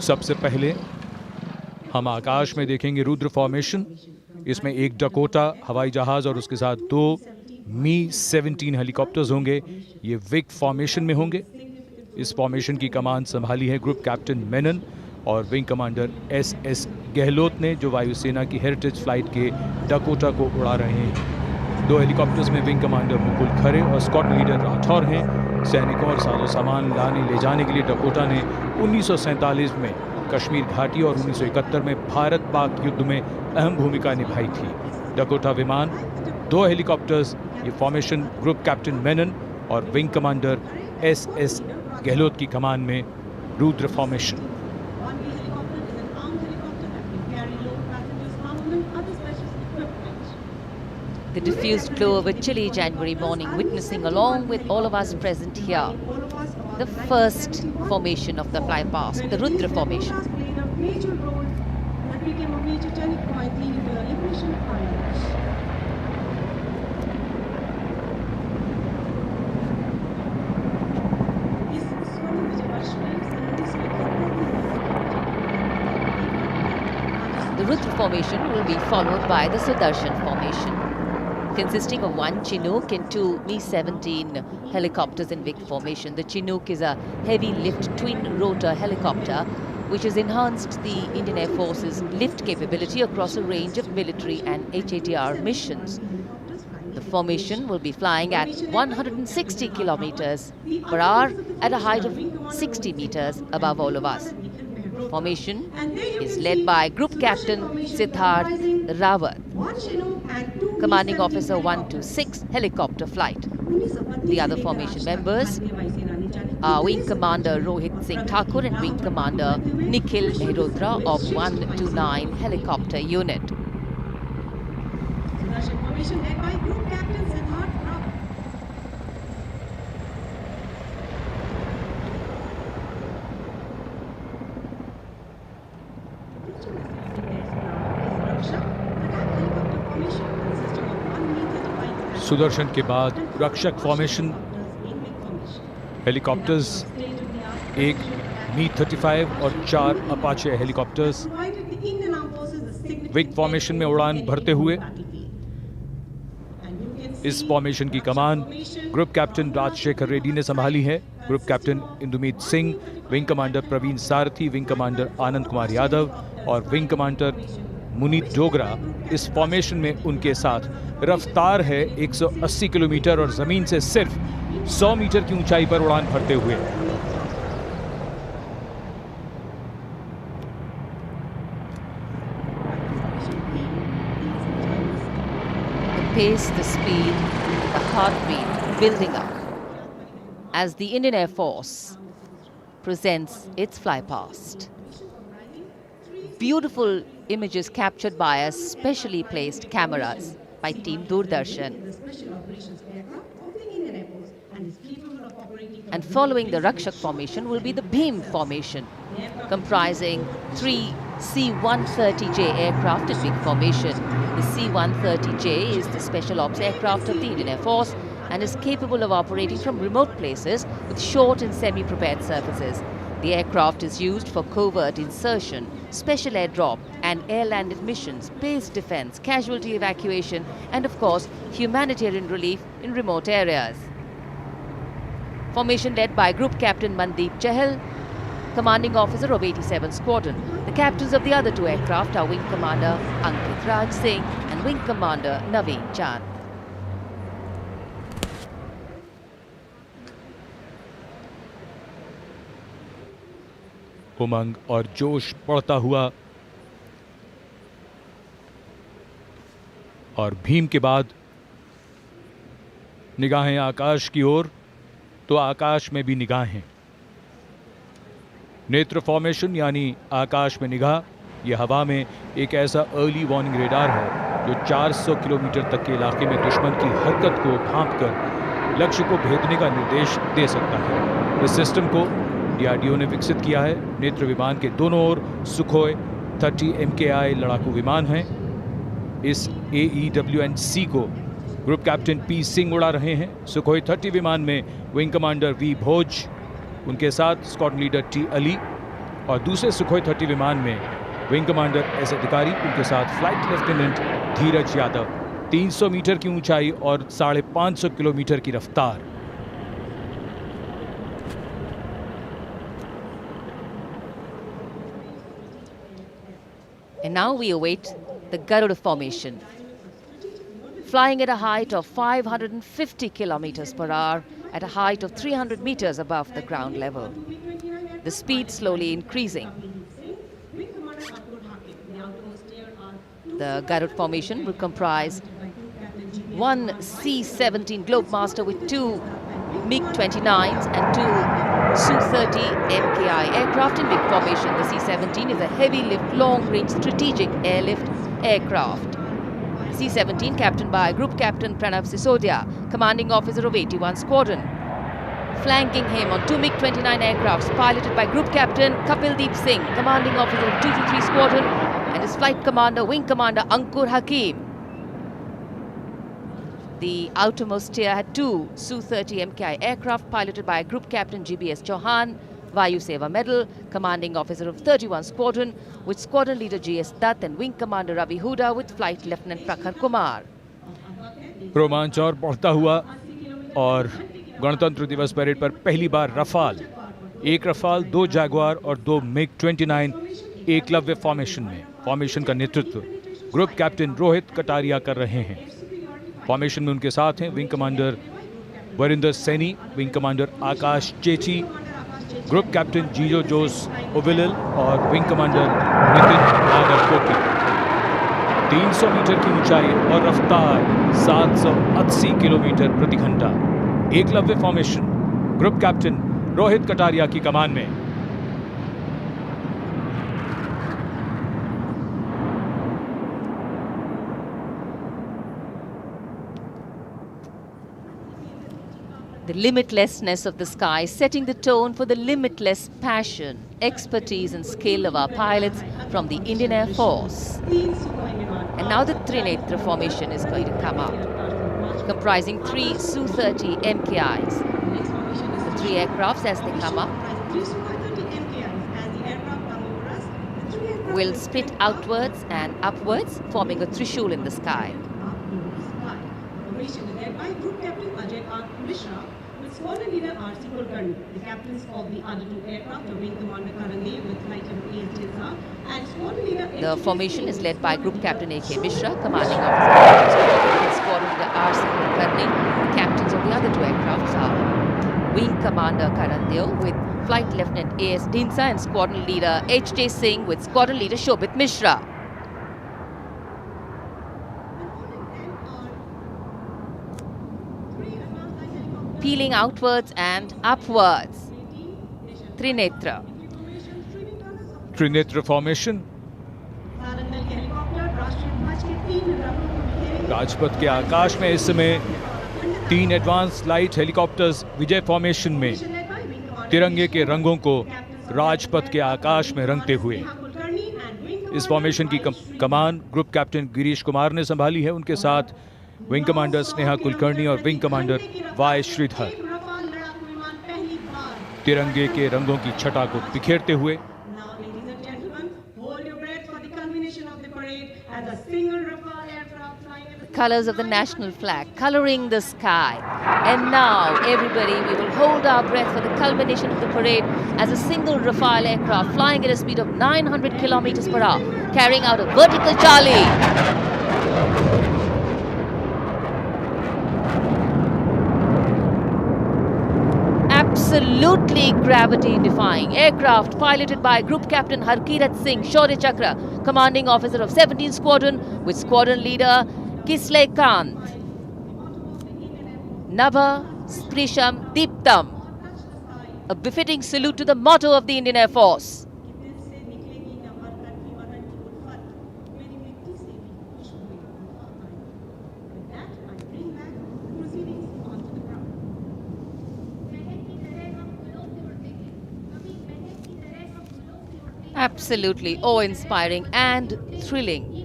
सबसे पहले हम आकाश में देखेंगे रुद्र फॉर्मेशन। इसमें एक डकोटा हवाई जहाज और उसके साथ 2 मी-17 हेलीकॉप्टर्स होंगे। ये विक फॉर्मेशन में होंगे। इस फॉर्मेशन की कमान संभाली है ग्रुप कैप्टन मेनन और विंग कमांडर एस गहलोत ने, जो वायुसेना की हेरिटेज फ्लाइट के डकोटा को उड़ा रहे हैं। 2 हेलीकॉप्टर्स में विंग कमांडर मुकुल खरे और स्क्वाड लीडर राठौर हैं। सैनिकों और साजो सामान लाने ले जाने के लिए डकोटा ने 1947 में कश्मीर घाटी और 1971 में भारत पाक युद्ध में अहम भूमिका निभाई थी। डकोटा विमान, 2 हेलीकॉप्टर्स, ये फॉर्मेशन ग्रुप कैप्टन मेनन और विंग कमांडर एस गहलोत की कमान में Rudra formation. The diffused glow of a chilly January morning, witnessing along with all of us present here the first formation of the flypast, the Rudra formation. The Rudra formation will be followed by the Sudarshan formation, consisting of 1 Chinook and 2 Mi-17 helicopters in Vic formation. The Chinook is a heavy lift twin rotor helicopter which has enhanced the Indian Air Force's lift capability across a range of military and HATR missions. The formation will be flying at 160 kilometers per hour at a height of 60 meters above all of us. Formation is led by Group Captain Siddharth Rawat, Commanding Officer 126 Helicopter Flight. The other formation members are Wing Commander Rohit Singh Thakur and Wing Commander Nikhil Mehrotra of 129 Helicopter Unit. Formation led by Group Captain Siddharth Rawat. Sudarshan के बाद रक्षक formation, helicopters, 1 मी-35 और 4 Apache helicopters Wick formation में उड़ान भरते हुए। इस formation की कमान ग्रुप कैप्टन राजशेखर रेड्डी ने संभाली है। Group captain Indumeet Singh, wing commander Praveen Sarathi, wing commander Anand Kumar Yadav और विंग कमांडर मुनीत डोगरा इस फॉर्मेशन में उनके साथ। रफ्तार है 180 किलोमीटर और जमीन से सिर्फ 100 मीटर की ऊंचाई पर उड़ान भरते हुए। The pace, the speed, the heartbeat building up as the Indian Air Force presents its flypast. Beautiful images captured by a specially placed cameras by Team Doordarshan. And following the Rakshak formation will be the Bhim formation, comprising 3 C-130J aircraft in big formation. The C-130J is the special ops aircraft of the Indian Air Force and is capable of operating from remote places with short and semi-prepared surfaces. The aircraft is used for covert insertion, special airdrop and air-landed missions, base defense, casualty evacuation and of course humanitarian relief in remote areas. Formation led by Group Captain Mandeep Chahal, Commanding Officer of 87 Squadron. The captains of the other 2 aircraft are Wing Commander Ankit Raj Singh and Wing Commander Naveen Chand. उमंग और जोश बढ़ता हुआ और भीम के बाद निगाहें आकाश की ओर, तो आकाश में भी निगाहें। नेत्र फॉर्मेशन यानी आकाश में निगाह, यह हवा में एक ऐसा अर्ली वार्निंग रेडार है जो 400 किलोमीटर तक के इलाके में दुश्मन की हरकत को भांपकर लक्ष्य को भेदने का निर्देश दे सकता है। इस सिस्टम को डीआरडीओ ने विकसित किया है। नेत्र विमान के दोनों ओर सुखोई 30 MKI लड़ाकू विमान हैं। इस AEWN-C को ग्रुप कैप्टन पी सिंह उड़ा रहे हैं। सुखोई 30 विमान में विंग कमांडर वी भोज, उनके साथ स्क्वाड लीडर टी अली और दूसरे सुखोई 30 विमान में विंग कमांडर एस अधिकारी, उनके साथ फ्लाइट लेफ्टिनेंट धीरज यादव। 300 मीटर की ऊंचाई और 550 किलोमीटर की रफ्तार। And now we await the Garuda formation. Flying at a height of 550 kilometers per hour, at a height of 300 meters above the ground level. The speed slowly increasing. The Garud formation will comprise one C-17 Globemaster with two MiG-29s and two Su-30 MKI aircraft in big formation. The C-17 is a heavy-lift, long-range strategic airlift aircraft. C-17 captained by Group Captain Pranav Sisodia, commanding officer of 81 Squadron. Flanking him on two MiG-29 aircrafts piloted by Group Captain Kapildeep Singh, commanding officer of 223 Squadron, and his flight commander, Wing Commander Ankur Hakim. The outermost tier had two Su-30 MKI aircraft piloted by Group Captain GBS Chauhan, Vayu Seva Medal, commanding officer of 31 Squadron, with Squadron Leader GS Dutt and Wing Commander Ravi Huda with Flight Lieutenant Prakhar Kumar. रोमांच और बढ़ता हुआ और गणतंत्र दिवस parade पर पहली बार Rafale, एक रफाल, दो जैगुआर और दो मिग-29 एकलव्य फॉर्मेशन में। फॉर्मेशन का नेतृत्व ग्रुप कैप्टन रोहित कटारिया कर रहे हैं। फॉर्मेशन में उनके साथ हैं wing commander Varinder Saini, wing commander Akash Chechi, group captain Jijo Jose Ovilal और wing commander Nitin Nagarkoti. 300 metre की ऊंचाई और रफ्तार 780 किलोमीटर प्रति घंटा। Eklavya formation group captain Rohit Kataria की कमान में। The limitlessness of the sky setting the tone for the limitless passion, expertise and skill of our pilots from the Indian Air Force. And now the Trinetra formation is going to come out, comprising three Su-30 MKIs. The three aircrafts as they come up will split outwards and upwards, forming a trishul in the sky. Squadron leader R.C. Kulkarni, the captains of the other two aircraft, Wing Commander Karandev with flight level ASTSR, and Squadron leader... The formation is led by Group Captain A.K. Mishra, commanding officer of Squadron leader R.C. Kulkarni. The captains of the other two aircrafts are Wing Commander Karandev with Flight Lieutenant A.S. Dinsa and Squadron leader H.J. Singh with Squadron leader Shobit Mishra. Peeling outwards and upwards. Trinetra. Trinetra formation Rajpath के आकाश में इस समय 3 advance light helicopters विजय formation में तिरंगे के रंगों को राजपथ के आकाश में रंगते हुए। इस फॉर्मेशन की कमान ग्रुप कैप्टन गिरीश कुमार ने संभाली है, उनके साथ विंग कमांडर स्नेहा कुलकर्णी और विंग कमांडर वाई श्रीधर। तिरंगे के रंगों की छटा को बिखेरते हुए Colors of the national flag coloring the sky. And now everybody, we will hold our breath for the culmination of the parade as a single Rafale aircraft flying at a speed of 900 kilometers per hour, carrying out a vertical Charlie. Absolutely gravity-defying aircraft piloted by Group Captain Harkirat Singh Shaurya Chakra, commanding officer of 17 Squadron with Squadron leader Kisle Kant. Nava Sprisham Deeptam, a befitting salute to the motto of the Indian Air Force. Absolutely awe-inspiring and thrilling.